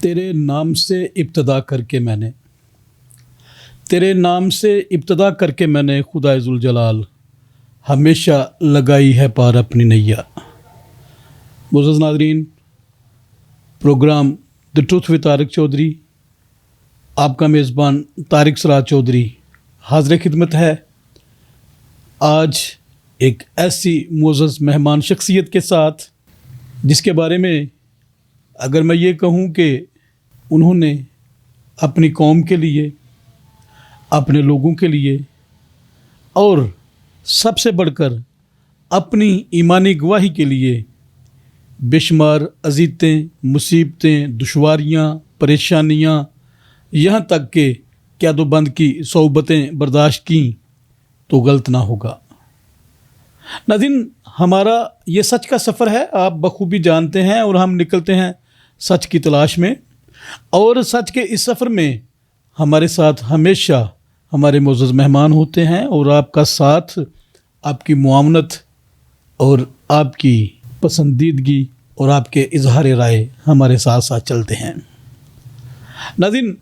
तेरे नाम से इब्तदा करके मैंने तेरे नाम से इब्तदा करके मैंने खुदा ज़ुल जलाल हमेशा लगाई है पार अपनी नैया। मुअज़्ज़ज़ नाज़रीन, program the truth with Tariq Chaudhry, आपका मेज़बान तारिक सराज चौधरी हाज़िर खिदमत है। आज एक ऐसी मुअज़्ज़ज़ मेहमान शख्सियत के साथ जिसके बारे में अगर मैं ये कहूँ कि उन्होंने अपनी कौम के लिए, अपने लोगों के लिए और सबसे बढ़कर अपनी ईमानी गवाही के लिए बेशुमार अज़ीतें, मुसीबतें, दुश्वारियाँ, परेशानियाँ, यहाँ तक कि क़यादोबंद की सोबतें बर्दाश्त की तो गलत ना होगा। नाज़रीन, हमारा ये सच का सफ़र है, आप बखूबी जानते हैं, और हम निकलते हैं सच की तलाश में। और सच के इस सफ़र में हमारे साथ हमेशा हमारे मुअज़्ज़ज़ मेहमान होते हैं, और आपका साथ, आपकी मुआवनत और आपकी पसंदीदगी और आपके इजहार राय हमारे साथ साथ चलते हैं। नाज़रीन,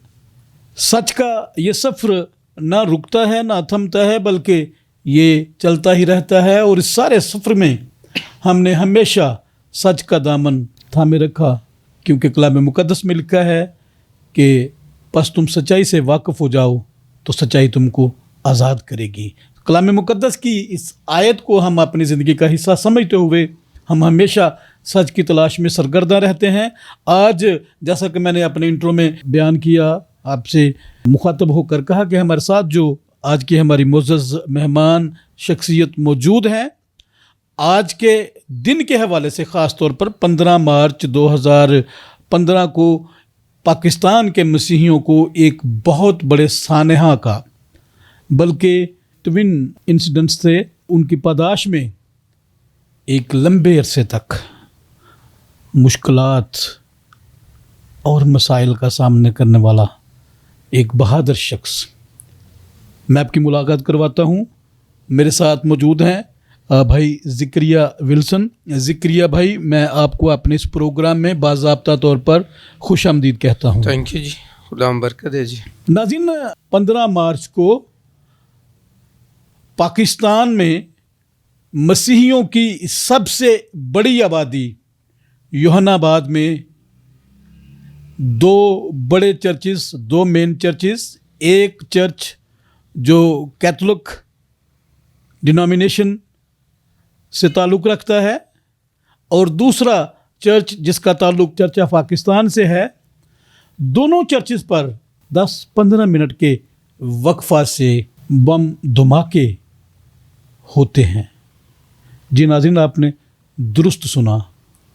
सच का ये सफ़र ना रुकता है ना थमता है, बल्कि ये चलता ही रहता है। और इस सारे सफ़र में हमने हमेशा सच का दामन थामे रखा, क्योंकि कलाम मुक़द्दस में लिखा है कि बस तुम सच्चाई से वाकिफ़ हो जाओ तो सच्चाई तुमको आज़ाद करेगी। कलाम मुक़द्दस की इस आयत को हम अपनी ज़िंदगी का हिस्सा समझते हुए हम हमेशा सच की तलाश में सरगर्दा रहते हैं। आज जैसा कि मैंने अपने इंट्रो में बयान किया, आपसे मुखातब होकर कहा कि हमारे साथ जो आज की हमारी मुअज़्ज़ज़ मेहमान शख्सियत मौजूद हैं, आज के दिन के हवाले से ख़ास तौर पर 15 मार्च 2015 को पाकिस्तान के मसीहियों को एक बहुत बड़े सानहा का, बल्कि ट्विन इंसिडेंट्स से उनकी पादाश में एक लंबे अरसे तक मुश्किलात और मसाइल का सामना करने वाला एक बहादुर शख्स, मैं आपकी मुलाकात करवाता हूँ। मेरे साथ मौजूद हैं भाई ज़िक्रिया विल्सन। ज़िक्रिया भाई, मैं आपको अपने इस प्रोग्राम में बाज़ाब्ता तौर पर खुश आमदीद कहता हूँ। थैंक यू जी, खुदा बरकत दे जी। नाज़रीन, 15 मार्च को पाकिस्तान में मसीहियों की सबसे बड़ी आबादी यूहन्नाबाद में दो बड़े चर्चेस, दो मेन चर्चेस, एक चर्च जो कैथोलिक डिनोमिनेशन से ताल्लुक़ रखता है और दूसरा चर्च जिसका ताल्लुक़ चर्च ऑफ पाकिस्तान से है। दोनों चर्चेस पर 10-15 मिनट के वक्फा से बम धमाके होते हैं। जी नाज़रीन, आपने दुरुस्त सुना।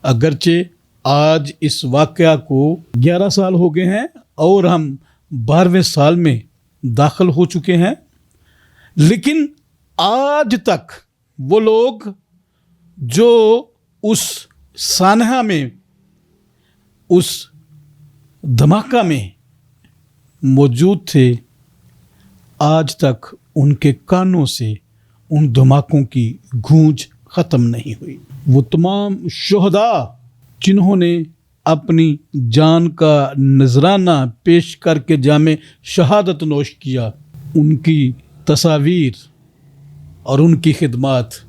अगरचे आज इस वाक़या को 11 साल हो गए हैं और हम 12वें साल में दाखिल हो चुके हैं, लेकिन आज तक वो लोग जो उस सानहा में, उस धमाका में मौजूद थे, आज तक उनके कानों से उन धमाकों की गूंज ख़त्म नहीं हुई। वो तमाम शुहदा जिन्होंने अपनी जान का नजराना पेश करके जामे शहादत नोश किया, उनकी तस्वीर और उनकी खिदमत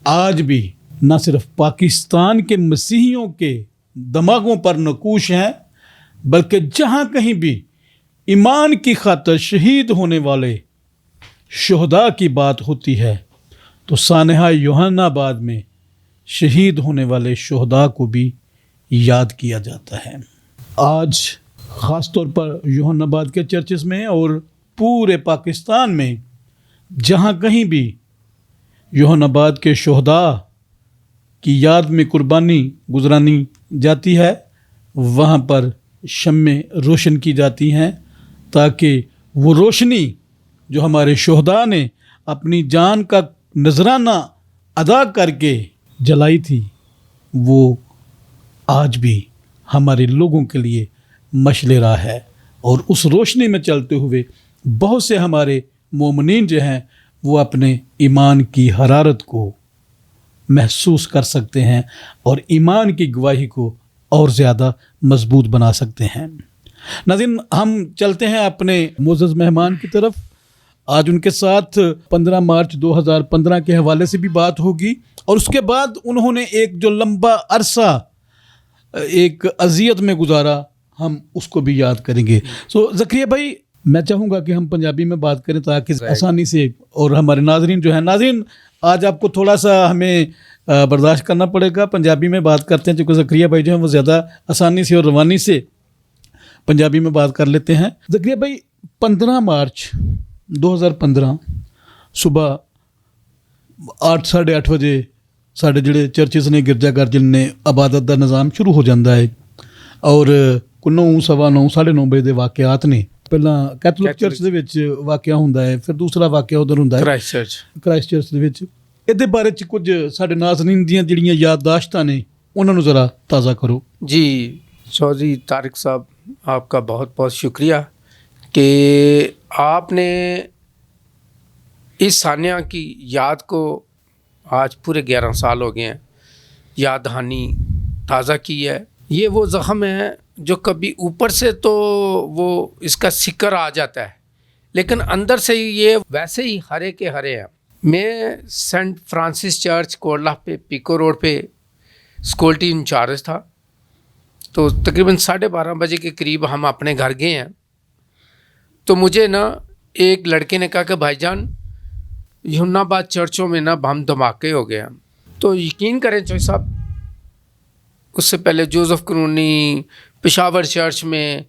आज भी न सिर्फ पाकिस्तान के मसीहियों के दिमागों पर नकूश हैं, बल्कि जहाँ कहीं भी ईमान की खातिर शहीद होने वाले शुहदा की बात होती है तो सानहा यूहन्नाबाद में शहीद होने वाले शुहदा को भी याद किया जाता है। आज ख़ास तौर पर यूहन्नाबाद के चर्चेस में और पूरे पाकिस्तान में जहाँ कहीं भी यूहन्नाबाद के शुहदा की याद में कुर्बानी गुजरानी जाती है, वहाँ पर शम्में रोशन की जाती हैं, ताकि वो रोशनी जो हमारे शुहदा ने अपनी जान का नजराना अदा करके जलाई थी, वो आज भी हमारे लोगों के लिए मशले राह है। और उस रोशनी में चलते हुए बहुत से हमारे मोमिनीन जो हैं वो अपने ईमान की हरारत को महसूस कर सकते हैं और ईमान की गवाही को اور زیادہ مضبوط بنا سکتے ہیں. ناظرین ہم چلتے ہیں اپنے معزز مہمان کی طرف. آج ان کے ساتھ 15 مارچ 2015 کے حوالے سے بھی بات ہوگی اور اس کے بعد انہوں نے ایک جو لمبا عرصہ ایک اذیت میں گزارا ہم اس کو بھی یاد کریں گے. زکریا بھائی میں چاہوں گا کہ ہم پنجابی میں بات کریں تاکہ آسانی سے اور ہمارے ناظرین جو ہیں. ناظرین آج آپ کو تھوڑا سا ہمیں برداشت کرنا پڑے گا, پنجابی میں بات کرتے ہیں چونکہ زکریا بھائی جو ہیں وہ زیادہ آسانی سے اور روانی سے پنجابی میں بات کر لیتے ہیں. زکریا بھائی 15 مارچ 2015 صبح 8 ساڑھے 8 بجے ساڈے جڑے چرچز نے گرجا گھر جن نے عبادت دا نظام شروع ہو جاتا ہے اور 9 سوا 9 ساڑھے 9 بجے دے واقعات نے. پہلا کیتھولک چرچ دے وچ واقعہ ہوندا ہے, پھر دوسرا واقعہ ادھر ہوندا ہے کرائسٹ چرچ دے وچ. ਇਹਦੇ ਬਾਰੇ ਚ ਕੁਝ ਸਾਡੇ ਨਾਜ਼ਰੀਨ ਦੀਆਂ ਜਿਹੜੀਆਂ ਯਾਦਦਾਸ਼ਤਾਂ ਨੇ ਉਹਨਾਂ ਨੂੰ ਜ਼ਰਾ ਤਾਜ਼ਾ ਕਰੋ. جی چودھری طارق صاحب آپ کا بہت بہت شکریہ کہ آپ نے اس ثانیہ کی یاد کو آج پورے 11 سال ہو گئے ہیں یاد دہانی تازہ کی ہے. یہ وہ زخم ہے جو کبھی اوپر سے تو وہ اس کا سکر آ جاتا ہے لیکن اندر سے یہ ویسے ہی ہرے کے ہرے ہیں. میں سینٹ فرانسس چرچ کوٹلہ پہ پیکو روڈ پہ سیکورٹی انچارج تھا. تو تقریباً 12:30 بجے کے قریب ہم اپنے گھر گئے ہیں تو مجھے نا ایک لڑکے نے کہا کہ بھائی جان یونا آباد چرچوں میں نا بم دھماکے ہو گئے ہیں. تو یقین کریں چوئی صاحب اس سے پہلے جوزف کلونی پشاور چرچ میں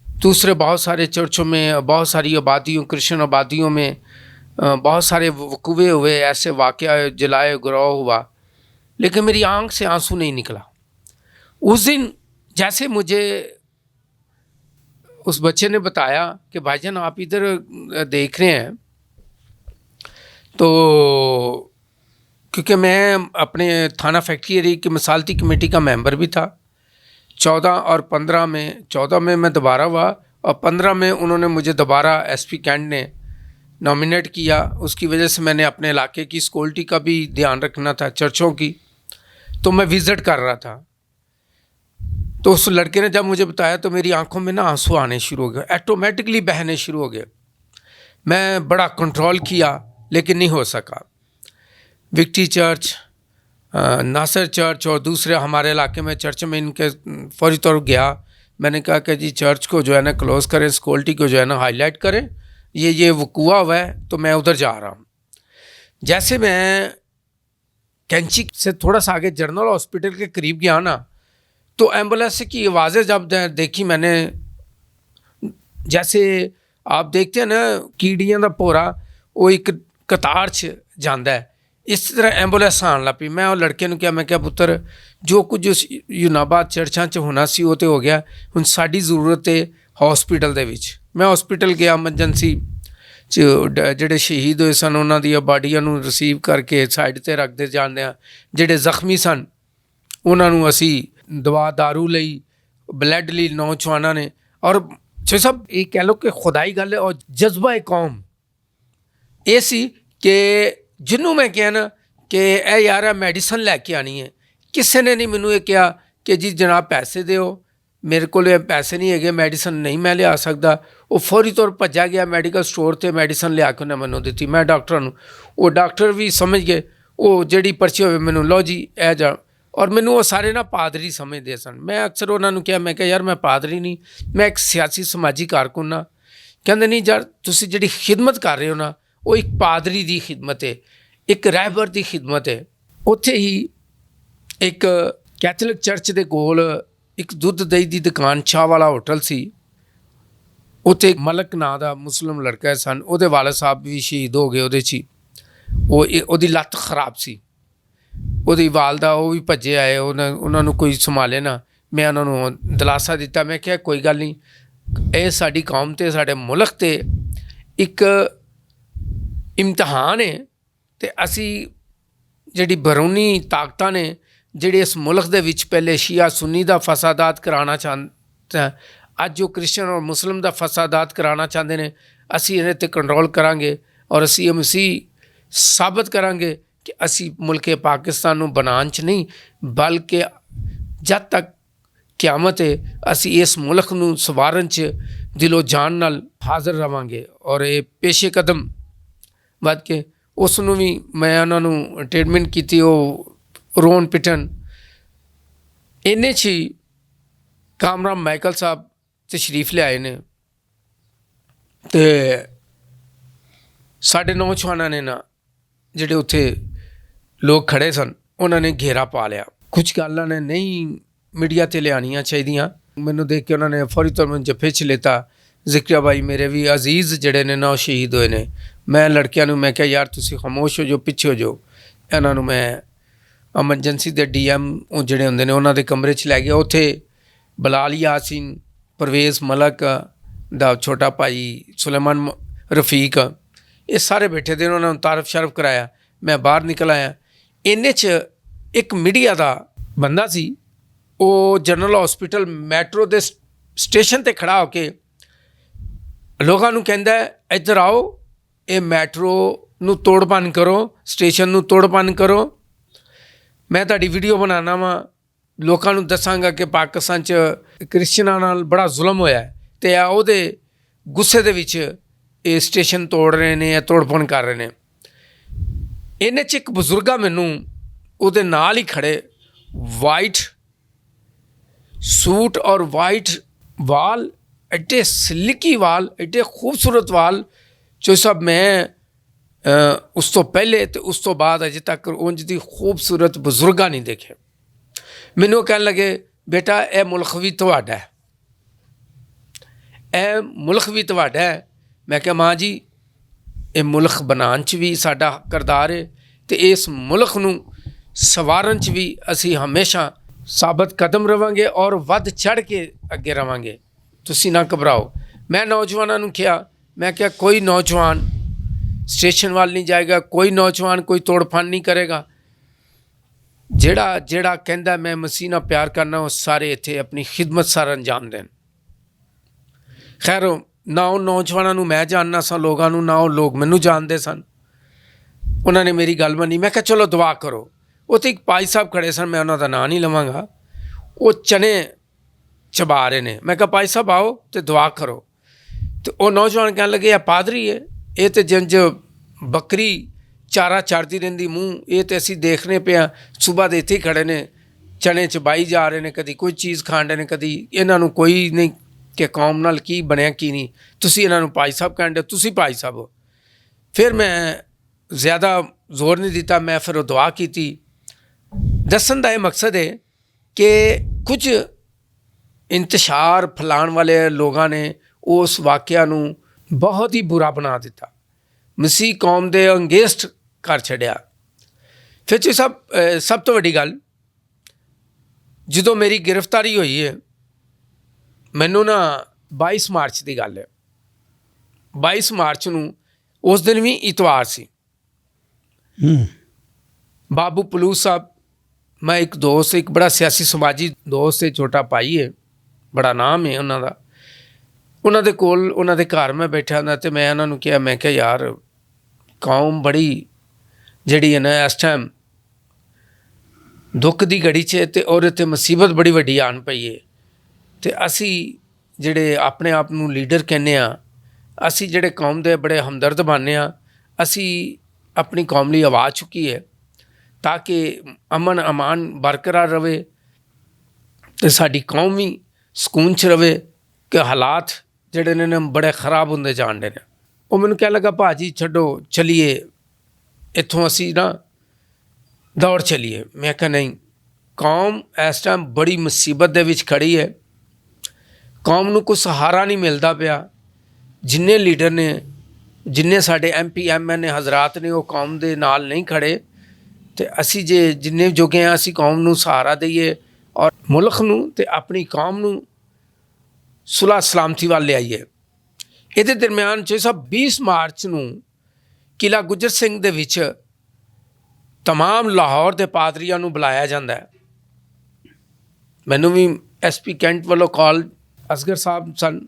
دوسرے بہت سارے چرچوں میں بہت ساری آبادیوں کرسچن آبادیوں میں بہت سارے وقوعے ہوئے, ایسے واقعہ جلائے گروہ ہوا لیکن میری آنکھ سے آنسو نہیں نکلا. اس دن جیسے مجھے اس بچے نے بتایا کہ بھائی جان آپ ادھر دیکھ رہے ہیں تو کیونکہ میں اپنے تھانہ فیکٹری ایریا کی مصالحتی کمیٹی کا ممبر بھی تھا. 14 اور 15 میں 14 میں دوبارہ ہوا اور 15 میں انہوں نے مجھے دوبارہ ایس پی کینٹ نے نامینیٹ کیا. اس کی وجہ سے میں نے اپنے علاقے کی سیکورٹی کا بھی دھیان رکھنا تھا چرچوں کی, تو میں وزٹ کر رہا تھا. تو اس لڑکے نے جب مجھے بتایا تو میری آنکھوں میں نا آنسو آنے شروع ہو گئے, ایٹومیٹکلی بہنے شروع ہو گئے. میں بڑا کنٹرول کیا لیکن نہیں ہو سکا. وکٹری چرچ, ناصر چرچ اور دوسرے ہمارے علاقے میں چرچ میں ان کے فوری طور گیا. میں نے کہا کہ جی چرچ کو جو ہے نا کلوز کریں, سیکورٹی کو جو ہے نا ہائی لائٹ کریں, یہ وقوع ہوا ہے تو میں ادھر جا رہا ہوں. جیسے میں کینچی سے تھوڑا سا آگے جنرل ہاسپٹل کے قریب گیا نا تو ایمبولینس کی آوازیں جب دیکھی میں نے, جیسے آپ دیکھتے ہیں نا کیڑیاں دا پورا وہ ایک قطار چ جاندا ہے, اس طرح ایمبولینس آن لگ پئی. میں وہ لڑکے نوں کہا, میں کہا پتر جو کچھ یوناباد چرچاں چ ہونا سی وہ تو ہو گیا, ہن ساڈی ضرورت ہے ہاسپٹل دے وچ. میں ہاسپٹل گیا ایمرجنسی جڑے شہید ہوئے سن انہاں دی باڈیاں نوں ریسیو کر کے سائڈ تے رکھ دے جاندے ہاں. جڑے زخمی سن انہاں نوں اسی دوا دارو لئی بلڈ لی نوجواناں نے. اور چھے صاحب یہ کہہ لو کہ خدائی گل ہے اور جذبہ قوم یہ سی کہ جنوں میں کہا نا کہ اے یار میڈیسن لے کے آنی ہے, کسے نے نہیں مینوں یہ کہا کہ جی جناب پیسے دیو, میرے کو پیسے نہیں ہے میڈیسن نہیں میں لیا سکتا. وہ فوری طور بھجا گیا میڈیکل سٹور تے میڈیسن لیا کے انہیں مینوں دیتی. میں ڈاکٹر نوں, وہ ڈاکٹر بھی سمجھ گئے وہ جڑی پرچی ہوئے مینوں لو جی اے جا. اور مینوں وہ سارے نا پادری سمجھتے سن. میں اکثر انہوں نے کہا, میں کہا یار میں پادری نہیں, میں ایک سیاسی سماجی کارکن ہاں. کہندے نہیں یار تسی جڑی خدمت کر رہے ہو نا وہ ایک پادری دی خدمت ہے, ایک رہبر دی خدمت ہے. اتھے ہی ایک کیتھولک چرچ دے کول ایک دودھ دہی دی دکان چاہ والا ہوٹل سی. اتھے ملک ناں دا مسلم لڑکا سن, وہ والد صاحب بھی شہید ہو گئے. وہ دی لت خراب سی, وہ والدہ وہ بھی بھجے آئے, انہوں نے کوئی سنبھالے نہ. میں انہوں نے دلاسا دیتا, میں کہا کوئی گل نہیں, اے ساڈی قوم تے ساڈے ملک تے ایک امتحان ہے تے اسی جڑی بیرونی طاقتاں نے جڑے اس ملک دے وچ پہلے شیعہ سنی دا فسادات کرانا چاہتے ہیں, اج جو کرسچن اور مسلم دا فسادات کرانا چاہتے ہیں, اسی انہیں تے کنٹرول کران گے اور اسی ثابت کران گے کہ اسی ملک پاکستان نو بنان چ نہیں بلکہ جد تک ਕਿਆਮਤ ਹੈ, ਅਸੀਂ ਇਸ ਮੁਲਕ ਨੂੰ ਸਵਾਰਨ 'ਚ ਦਿਲੋਂ ਜਾਨ ਨਾਲ ਹਾਜ਼ਰ ਰਵਾਂਗੇ। ਔਰ ਇਹ ਪੇਸ਼ੇ ਕਦਮ ਵੱਧ ਕੇ ਉਸ ਨੂੰ ਵੀ ਮੈਂ ਉਹਨਾਂ ਨੂੰ ਟ੍ਰੀਟਮੈਂਟ ਕੀਤੀ, ਉਹ ਰੋਣ ਪਿੱਟਣ। ਇੰਨੇ 'ਚ ਹੀ ਕਾਮਰਾਨ ਮਾਈਕਲ ਸਾਹਿਬ ਤਸ਼ਰੀਫ ਲਿਆਏ ਨੇ ਅਤੇ ਸਾਡੇ ਨੌਜਵਾਨਾਂ ਨੇ ਨਾ, ਜਿਹੜੇ ਉੱਥੇ ਲੋਕ ਖੜ੍ਹੇ ਸਨ, ਉਹਨਾਂ ਨੇ ਘੇਰਾ ਪਾ ਲਿਆ। ਕੁਝ ਗੱਲਾਂ ਨੇ ਨਹੀਂ ਮੀਡੀਆ 'ਤੇ ਲਿਆਉਣੀਆਂ ਚਾਹੀਦੀਆਂ। ਮੈਨੂੰ ਦੇਖ ਕੇ ਉਹਨਾਂ ਨੇ ਫੌਰੀ ਤੌਰ 'ਤੇ ਜੱਫੇ 'ਚ ਲਿੱਤਾ। ਜ਼ਿਕਰੀਆ ਭਾਈ ਮੇਰੇ ਵੀ ਅਜ਼ੀਜ਼ ਜਿਹੜੇ ਨੇ ਨਾ, ਉਹ ਸ਼ਹੀਦ ਹੋਏ ਨੇ। ਮੈਂ ਲੜਕਿਆਂ ਨੂੰ ਮੈਂ ਕਿਹਾ ਯਾਰ ਤੁਸੀਂ ਖਾਮੋਸ਼ ਹੋ ਜਾਓ, ਪਿੱਛੇ ਹੋ ਜਾਓ। ਇਹਨਾਂ ਨੂੰ ਮੈਂ ਐਮਰਜੈਂਸੀ ਦੇ DM ਉਹ ਜਿਹੜੇ ਹੁੰਦੇ ਨੇ ਉਹਨਾਂ ਦੇ ਕਮਰੇ 'ਚ ਲੈ ਗਿਆ। ਉੱਥੇ ਬਲਾਲ ਯਾਸੀਨ, ਪਰਵੇਜ਼ ਮਲਕ ਦਾ ਛੋਟਾ ਭਾਈ, ਸੁਲੇਮਾਨ ਰਫੀਕ, ਇਹ ਸਾਰੇ ਬੈਠੇ ਦੇ। ਉਹਨਾਂ ਨੂੰ ਤਾਰਫ ਸ਼ਰਫ ਕਰਾਇਆ। ਮੈਂ ਬਾਹਰ ਨਿਕਲ ਆਇਆ। ਇੰਨੇ 'ਚ ਇੱਕ ਮੀਡੀਆ ਦਾ ਬੰਦਾ ਸੀ, ਉਹ ਜਨਰਲ ਹੌਸਪੀਟਲ ਮੈਟਰੋ ਦੇ ਸਟੇਸ਼ਨ 'ਤੇ ਖੜ੍ਹਾ ਹੋ ਕੇ ਲੋਕਾਂ ਨੂੰ ਕਹਿੰਦਾ ਇੱਧਰ ਆਓ, ਇਹ ਮੈਟਰੋ ਨੂੰ ਤੋੜ ਭੰਨ ਕਰੋ, ਸਟੇਸ਼ਨ ਨੂੰ ਤੋੜ ਭੰਨ ਕਰੋ। ਮੈਂ ਤੁਹਾਡੀ ਵੀਡੀਓ ਬਣਾਉਣਾ ਵਾ, ਲੋਕਾਂ ਨੂੰ ਦੱਸਾਂਗਾ ਕਿ ਪਾਕਿਸਤਾਨ 'ਚ ਕ੍ਰਿਸਚਨਾਂ ਨਾਲ ਬੜਾ ਜ਼ੁਲਮ ਹੋਇਆ ਅਤੇ ਉਹਦੇ ਗੁੱਸੇ ਦੇ ਵਿੱਚ ਇਹ ਸਟੇਸ਼ਨ ਤੋੜ ਰਹੇ ਨੇ, ਇਹ ਤੋੜ ਭੰਨ ਕਰ ਰਹੇ ਨੇ। ਇਹਨੇ 'ਚ ਇੱਕ ਬਜ਼ੁਰਗਾ ਮੈਨੂੰ ਉਹਦੇ ਨਾਲ ਹੀ ਖੜ੍ਹੇ, ਵਾਈਟ ਸੂਟ ਔਰ ਵਾਈਟ ਵਾਲ, ਐਡੇ ਸਿਲਕੀ ਵਾਲ, ਐਡੇ ਖੂਬਸੂਰਤ ਵਾਲ ਜੋ ਸਭ ਮੈਂ ਉਸ ਤੋਂ ਪਹਿਲੇ ਅਤੇ ਉਸ ਤੋਂ ਬਾਅਦ ਅਜੇ ਤੱਕ ਉਂਝ ਦੀ ਖੂਬਸੂਰਤ ਬਜ਼ੁਰਗਾਂ ਨਹੀਂ ਦੇਖੇ। ਮੈਨੂੰ ਕਹਿਣ ਲੱਗੇ ਬੇਟਾ ਇਹ ਮੁਲਕ ਵੀ ਤੁਹਾਡਾ ਹੈ, ਇਹ ਮੁਲਕ ਵੀ ਤੁਹਾਡਾ ਹੈ। ਮੈਂ ਕਿਹਾ ਮਾਂ ਜੀ ਇਹ ਮੁਲਕ ਬਣਾਉਣ 'ਚ ਵੀ ਸਾਡਾ ਕਿਰਦਾਰ ਹੈ ਅਤੇ ਇਸ ਮੁਲਕ ਨੂੰ ਸਵਾਰਨ 'ਚ ਵੀ ਅਸੀਂ ਹਮੇਸ਼ਾ ਸਾਬਤ ਕਦਮ ਰਹਾਂਗੇ ਔਰ ਵੱਧ ਚੜ੍ਹ ਕੇ ਅੱਗੇ ਰਹਾਂਗੇ। ਤੁਸੀਂ ਨਾ ਘਬਰਾਓ। ਮੈਂ ਨੌਜਵਾਨਾਂ ਨੂੰ ਕਿਹਾ, ਮੈਂ ਕਿਹਾ ਕੋਈ ਨੌਜਵਾਨ ਸਟੇਸ਼ਨ ਵੱਲ ਨਹੀਂ ਜਾਏਗਾ, ਕੋਈ ਨੌਜਵਾਨ ਕੋਈ ਤੋੜ ਭੰਨ ਨਹੀਂ ਕਰੇਗਾ। ਜਿਹੜਾ ਕਹਿੰਦਾ ਮੈਂ ਮਸੀਹ ਨਾਲ ਪਿਆਰ ਕਰਨਾ, ਉਹ ਸਾਰੇ ਇੱਥੇ ਆਪਣੀ ਖਿਦਮਤ ਸਾਰ ਅੰਜਾਮ ਦੇਣ। ਖੈਰ ਨਾ ਉਹ ਨੌਜਵਾਨਾਂ ਨੂੰ ਮੈਂ ਜਾਣਨਾ ਸਾਂ ਲੋਕਾਂ ਨੂੰ, ਨਾ ਉਹ ਲੋਕ ਮੈਨੂੰ ਜਾਣਦੇ ਸਨ। ਉਹਨਾਂ ਨੇ ਮੇਰੀ ਗੱਲ ਮੰਨੀ। ਮੈਂ ਕਿਹਾ ਚਲੋ ਦੁਆ ਕਰੋ। ਉੱਥੇ ਇੱਕ ਭਾਈ ਸਾਹਿਬ ਖੜ੍ਹੇ ਸਨ, ਮੈਂ ਉਹਨਾਂ ਦਾ ਨਾਂ ਨਹੀਂ ਲਵਾਂਗਾ, ਉਹ ਚਨੇ ਚਬਾ ਰਹੇ ਨੇ। ਮੈਂ ਕਿਹਾ ਭਾਈ ਸਾਹਿਬ ਆਓ ਅਤੇ ਦੁਆ ਕਰੋ। ਅਤੇ ਉਹ ਨੌਜਵਾਨ ਕਹਿਣ ਲੱਗੇ ਇਹ ਪਾਦਰੀ ਹੈ, ਇਹ ਤਾਂ ਜੰਜ ਬੱਕਰੀ ਚਾਰਾ ਚਰਦੀ ਰਹਿੰਦੀ ਮੂੰਹ, ਇਹ ਤਾਂ ਅਸੀਂ ਦੇਖਣੇ ਪਏ ਹਾਂ, ਸੁਬਾਹ ਦੇ ਇੱਥੇ ਹੀ ਖੜ੍ਹੇ ਨੇ, ਚਨੇ ਚਬਾਈ ਜਾ ਰਹੇ ਨੇ, ਕਦੀ ਕੋਈ ਚੀਜ਼ ਖਾਣ ਰਹੇ ਨੇ, ਕਦੀ ਇਹਨਾਂ ਨੂੰ ਕੋਈ ਨਹੀਂ ਕਿ ਕੌਮ ਨਾਲ ਕੀ ਬਣਿਆ ਕੀ ਨਹੀਂ। ਤੁਸੀਂ ਇਹਨਾਂ ਨੂੰ ਭਾਈ ਸਾਹਿਬ ਕਹਿੰਦੇ, ਤੁਸੀਂ ਭਾਈ ਸਾਹਿਬ ਹੋ। ਫਿਰ ਮੈਂ ਜ਼ਿਆਦਾ ਜ਼ੋਰ ਨਹੀਂ ਦਿੱਤਾ, ਮੈਂ ਫਿਰ ਉਹ ਦੁਆ ਕੀਤੀ। ਦੱਸਣ ਦਾ ਇਹ ਮਕਸਦ ਹੈ ਕਿ ਕੁਝ ਇੰਤਸ਼ਾਰ ਫੈਲਾਉਣ ਵਾਲੇ ਲੋਕਾਂ ਨੇ ਉਸ ਵਾਕਿਆ ਨੂੰ ਬਹੁਤ ਹੀ ਬੁਰਾ ਬਣਾ ਦਿੱਤਾ, ਮਸੀਹ ਕੌਮ ਦੇ ਅੰਗੇਸਟ ਕਰ ਛੱਡਿਆ। ਫਿਰ ਜੀ ਸਭ ਤੋਂ ਵੱਡੀ ਗੱਲ, ਜਦੋਂ ਮੇਰੀ ਗ੍ਰਿਫਤਾਰੀ ਹੋਈ ਹੈ, ਮੈਨੂੰ ਨਾ 22 ਮਾਰਚ ਦੀ ਗੱਲ ਹੈ, 22 ਮਾਰਚ ਨੂੰ, ਉਸ ਦਿਨ ਵੀ ਇਤਵਾਰ ਸੀ। ਬਾਬੂ ਪਲੂਸ ਸਾਹਿਬ, ਮੈਂ ਇੱਕ ਦੋਸਤ, ਇੱਕ ਬੜਾ ਸਿਆਸੀ ਸਮਾਜੀ ਦੋਸਤ ਹੈ, ਛੋਟਾ ਭਾਈ ਹੈ, ਬੜਾ ਨਾਮ ਹੈ ਉਹਨਾਂ ਦਾ। ਉਹਨਾਂ ਦੇ ਕੋਲ, ਉਹਨਾਂ ਦੇ ਘਰ ਮੈਂ ਬੈਠਾ ਹੁੰਦਾ ਅਤੇ ਮੈਂ ਉਹਨਾਂ ਨੂੰ ਕਿਹਾ, ਮੈਂ ਕਿਹਾ ਯਾਰ ਕੌਮ ਬੜੀ ਜਿਹੜੀ ਹੈ ਨਾ ਇਸ ਟਾਈਮ ਦੁੱਖ ਦੀ ਘੜੀ 'ਚ ਅਤੇ ਉਹਦੇ 'ਤੇ ਮੁਸੀਬਤ ਬੜੀ ਵੱਡੀ ਆਣ ਪਈ ਹੈ। ਅਤੇ ਅਸੀਂ ਜਿਹੜੇ ਆਪਣੇ ਆਪ ਨੂੰ ਲੀਡਰ ਕਹਿੰਦੇ ਹਾਂ, ਅਸੀਂ ਜਿਹੜੇ ਕੌਮ ਦੇ ਬੜੇ ਹਮਦਰਦ ਬਣਦੇ ਹਾਂ, ਅਸੀਂ ਆਪਣੀ ਕੌਮ ਲਈ ਆਵਾਜ਼ ਚੁੱਕੀ ਹੈ ਤਾਂ ਕਿ ਅਮਨ ਅਮਾਨ ਬਰਕਰਾਰ ਰਹੇ ਅਤੇ ਸਾਡੀ ਕੌਮ ਵੀ ਸਕੂਨ 'ਚ ਰਹੇ। ਕਿ ਹਾਲਾਤ ਜਿਹੜੇ ਨੇ ਬੜੇ ਖਰਾਬ ਹੁੰਦੇ ਜਾਣਦੇ ਨੇ। ਉਹ ਮੈਨੂੰ ਕਹਿਣ ਲੱਗਾ ਭਾਜੀ ਛੱਡੋ, ਚਲੀਏ ਇੱਥੋਂ, ਅਸੀਂ ਨਾ ਦੌੜ ਚਲੀਏ। ਮੈਂ ਕਿਹਾ ਨਹੀਂ, ਕੌਮ ਇਸ ਟਾਈਮ ਬੜੀ ਮੁਸੀਬਤ ਦੇ ਵਿੱਚ ਖੜ੍ਹੀ ਹੈ, ਕੌਮ ਨੂੰ ਕੋਈ ਸਹਾਰਾ ਨਹੀਂ ਮਿਲਦਾ ਪਿਆ। ਜਿੰਨੇ ਲੀਡਰ ਨੇ, ਜਿੰਨੇ ਸਾਡੇ MP MN ਹਜ਼ਰਾਤ ਨੇ, ਉਹ ਕੌਮ ਦੇ ਨਾਲ ਨਹੀਂ ਖੜ੍ਹੇ। ਅਤੇ ਅਸੀਂ ਜੇ ਜਿੰਨੇ ਜੋਗੇ ਹਾਂ, ਅਸੀਂ ਕੌਮ ਨੂੰ ਸਹਾਰਾ ਦਈਏ ਔਰ ਮੁਲਕ ਨੂੰ ਅਤੇ ਆਪਣੀ ਕੌਮ ਨੂੰ ਸੁਲ੍ਹਾ ਸਲਾਮਤੀ ਵੱਲ ਲਿਆਈਏ। ਇਹਦੇ ਦਰਮਿਆਨ 20 ਮਾਰਚ ਨੂੰ ਕਿਲ੍ਹਾ ਗੁੱਜਰ ਸਿੰਘ ਦੇ ਵਿੱਚ ਤਮਾਮ ਲਾਹੌਰ ਦੇ ਪਾਦਰੀਆਂ ਨੂੰ ਬੁਲਾਇਆ ਜਾਂਦਾ ਹੈ। ਮੈਨੂੰ ਵੀ SP ਕੈਂਟ ਵੱਲੋਂ ਕਾਲ, ਅਸਗਰ ਸਾਹਿਬ ਸਨ,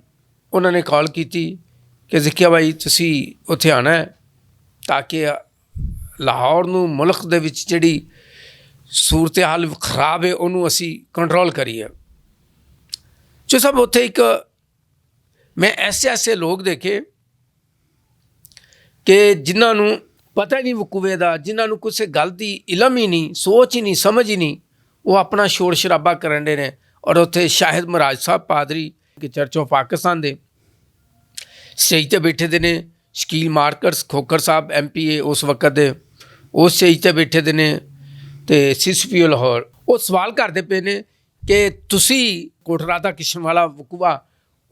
ਉਹਨਾਂ ਨੇ ਕਾਲ ਕੀਤੀ ਕਿ ਜ਼ਿਕੀਆ ਭਾਈ ਤੁਸੀਂ ਉੱਥੇ ਆਉਣਾ ਹੈ ਤਾਂ ਕਿ ਲਾਹੌਰ ਨੂੰ, ਮੁਲਕ ਦੇ ਵਿੱਚ ਜਿਹੜੀ ਸੂਰਤ ਹਾਲ ਖਰਾਬ ਹੈ, ਉਹਨੂੰ ਅਸੀਂ ਕੰਟਰੋਲ ਕਰੀਏ। ਜੋ ਸਭ ਉੱਥੇ ਇੱਕ ਮੈਂ ਐਸੇ ਲੋਕ ਦੇਖੇ ਕਿ ਜਿਨ੍ਹਾਂ ਨੂੰ ਪਤਾ ਹੀ ਨਹੀਂ ਵਕੂਵੇ ਦਾ, ਜਿਨ੍ਹਾਂ ਨੂੰ ਕਿਸੇ ਗੱਲ ਦੀ ਇਲਮ ਹੀ ਨਹੀਂ, ਸੋਚ ਹੀ ਨਹੀਂ, ਸਮਝ ਹੀ ਨਹੀਂ, ਉਹ ਆਪਣਾ ਸ਼ੋਰ ਸ਼ਰਾਬਾ ਕਰਨ ਦੇ ਨੇ। ਔਰ ਉੱਥੇ ਸ਼ਾਹਿਦ ਮਹਾਰਾਜ ਸਾਹਿਬ ਪਾਦਰੀ ਕਿ ਚਰਚ ਆਫ ਪਾਕਿਸਤਾਨ ਦੇ ਸਟੇਜ 'ਤੇ ਬੈਠੇ ਦੇ ਨੇ, ਸ਼ਕੀਲ ਮਾਰਕਰਸ ਖੋਖਰ ਸਾਹਿਬ MPA ਉਸ ਵਕਤ ਦੇ, ਉਹ ਸਟੇਜ 'ਤੇ ਬੈਠੇ ਦੇ ਨੇ, ਅਤੇ CCPO ਲਾਹੌਰ ਉਹ ਸਵਾਲ ਕਰਦੇ ਪਏ ਨੇ ਕਿ ਤੁਸੀਂ ਕੋਟ ਰਾਧਾ ਕ੍ਰਿਸ਼ਨ ਵਾਲਾ ਵਕੂਆ